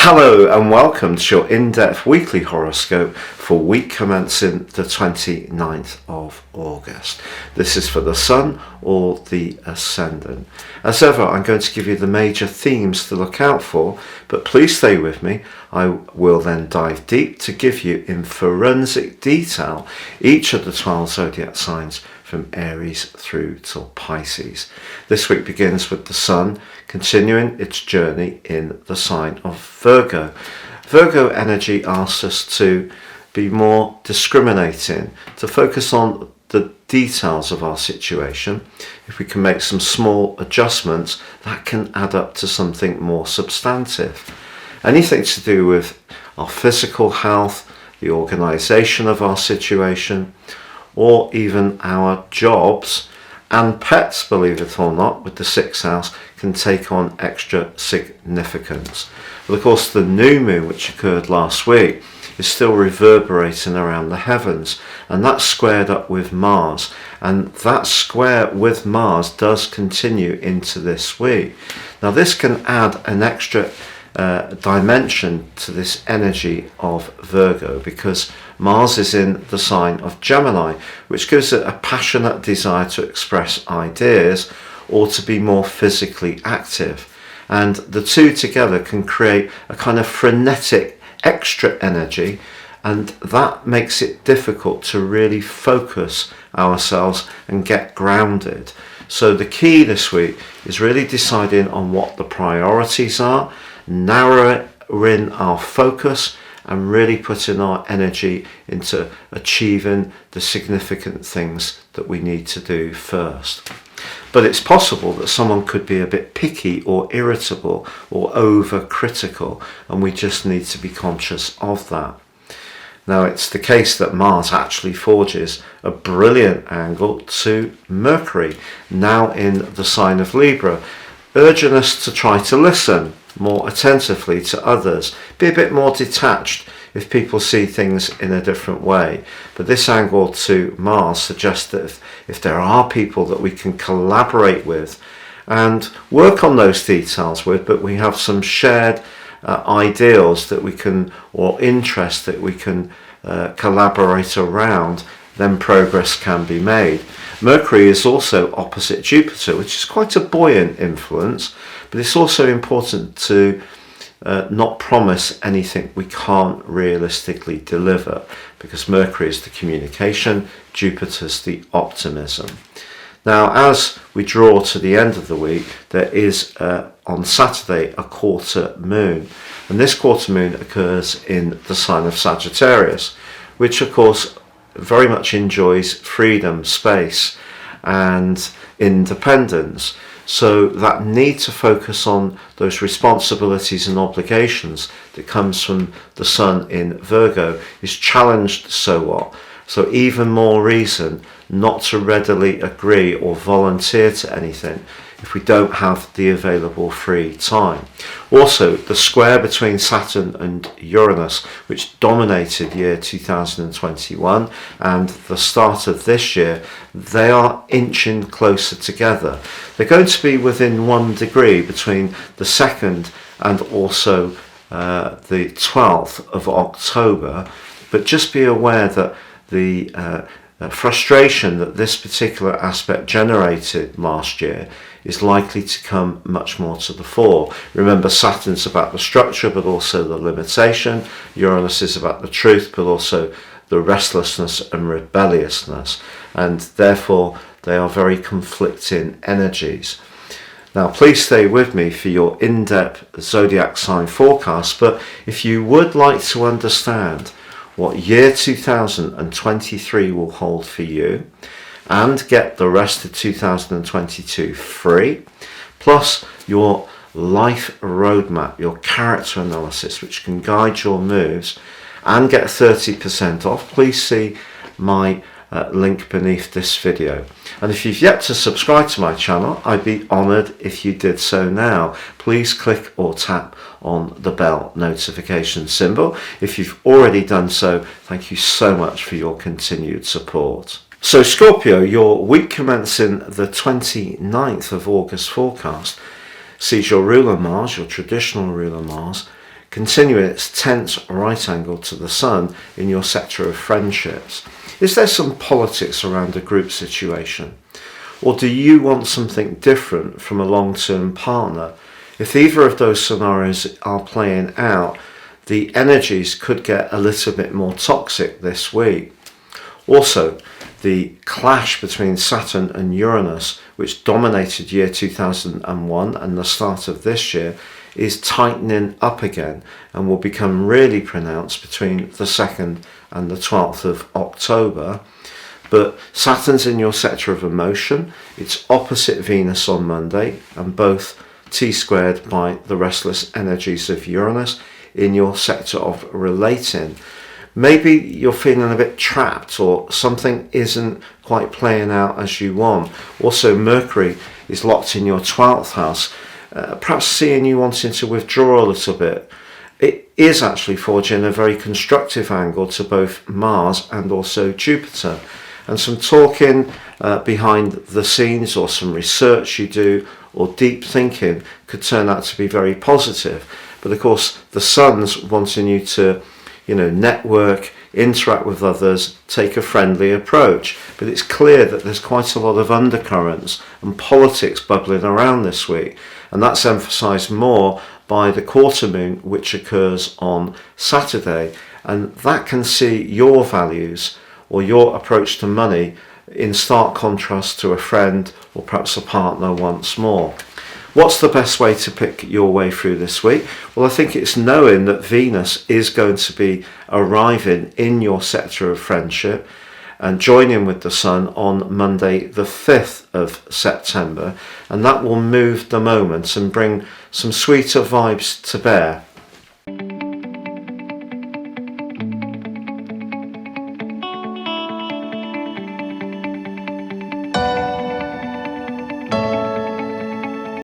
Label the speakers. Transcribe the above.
Speaker 1: Hello and welcome to your in-depth weekly horoscope for week commencing the 29th of August. This is for the Sun or the Ascendant. As ever, I'm going to give you the major themes to look out for, but please stay with me. I will then dive deep to give you in forensic detail each of the 12 zodiac signs from Aries through till Pisces. This week begins with the Sun continuing its journey in the sign of Virgo. Virgo energy asks us to be more discriminating, to focus on the details of our situation. If we can make some small adjustments, that can add up to something more substantive. Anything to do with our physical health, the organisation of our situation, or even our jobs and pets, believe it or not, with the 6th house, can take on extra significance. But of course, the new moon, which occurred last week, is still reverberating around the heavens, and that's squared up with Mars, and that square with Mars does continue into this week. Now, this can add an extra dimension to this energy of Virgo, because Mars is in the sign of Gemini, which gives it a passionate desire to express ideas or to be more physically active. And the two together can create a kind of frenetic extra energy, and that makes it difficult to really focus ourselves and get grounded. So the key this week is really deciding on what the priorities are, narrowing our focus, and really putting our energy into achieving the significant things that we need to do first. But it's possible that someone could be a bit picky or irritable or overcritical, and we just need to be conscious of that. Now, it's the case that Mars actually forges a brilliant angle to Mercury, now in the sign of Libra, urging us to try to listen more attentively to others, be a bit more detached if people see things in a different way. But this angle to Mars suggests that if there are people that we can collaborate with and work on those details with, but we have some shared ideals that we can, or interests that we can collaborate around, then progress can be made. Mercury is also opposite Jupiter, which is quite a buoyant influence, but it's also important to not promise anything we can't realistically deliver, because Mercury is the communication, Jupiter's the optimism. Now, as we draw to the end of the week, there is on Saturday a quarter moon, and this quarter moon occurs in the sign of Sagittarius, which of course very much enjoys freedom, space and independence. So that need to focus on those responsibilities and obligations that comes from the Sun in Virgo is challenged somewhat. So even more reason not to readily agree or volunteer to anything if we don't have the available free time. Also, the square between Saturn and Uranus, which dominated year 2021 and the start of this year, they are inching closer together. They're going to be within 1 degree between the 2nd and also the 12th of October, but just be aware that the frustration that this particular aspect generated last year is likely to come much more to the fore. Remember, Saturn's about the structure but also the limitation. Uranus is about the truth but also the restlessness and rebelliousness, and therefore they are very conflicting energies. Now, please stay with me for your in-depth zodiac sign forecast, but if you would like to understand what year 2023 will hold for you and get the rest of 2022 free, plus your life roadmap, your character analysis, which can guide your moves, and get 30% off, please see my link beneath this video. And if you've yet to subscribe to my channel, I'd be honoured if you did so now. Please click or tap on the bell notification symbol. If you've already done so, thank you so much for your continued support. So Scorpio, your week commencing the 29th of August forecast sees your ruler Mars, your traditional ruler Mars, continuing its tense right angle to the Sun in your sector of friendships. Is there some politics around a group situation? Or do you want something different from a long-term partner? If either of those scenarios are playing out, the energies could get a little bit more toxic this week. Also, the clash between Saturn and Uranus, which dominated year 2001 and the start of this year, is tightening up again and will become really pronounced between the 2nd and the 12th of October. But Saturn's in your sector of emotion, it's opposite Venus on Monday, and both T-squared by the restless energies of Uranus in your sector of relating. Maybe you're feeling a bit trapped or something isn't quite playing out as you want. Also, Mercury is locked in your 12th house, perhaps seeing you wanting to withdraw a little bit. It is actually forging a very constructive angle to both Mars and also Jupiter. And some talking behind the scenes or some research you do or deep thinking could turn out to be very positive. But of course, the Sun's wanting you to, network, interact with others, take a friendly approach. But it's clear that there's quite a lot of undercurrents and politics bubbling around this week. And that's emphasised more by the quarter moon, which occurs on Saturday. And that can see your values or your approach to money in stark contrast to a friend or perhaps a partner once more. What's the best way to pick your way through this week? Well, I think it's knowing that Venus is going to be arriving in your sector of friendship and joining with the Sun on Monday the 5th of September, and that will move the moment and bring some sweeter vibes to bear.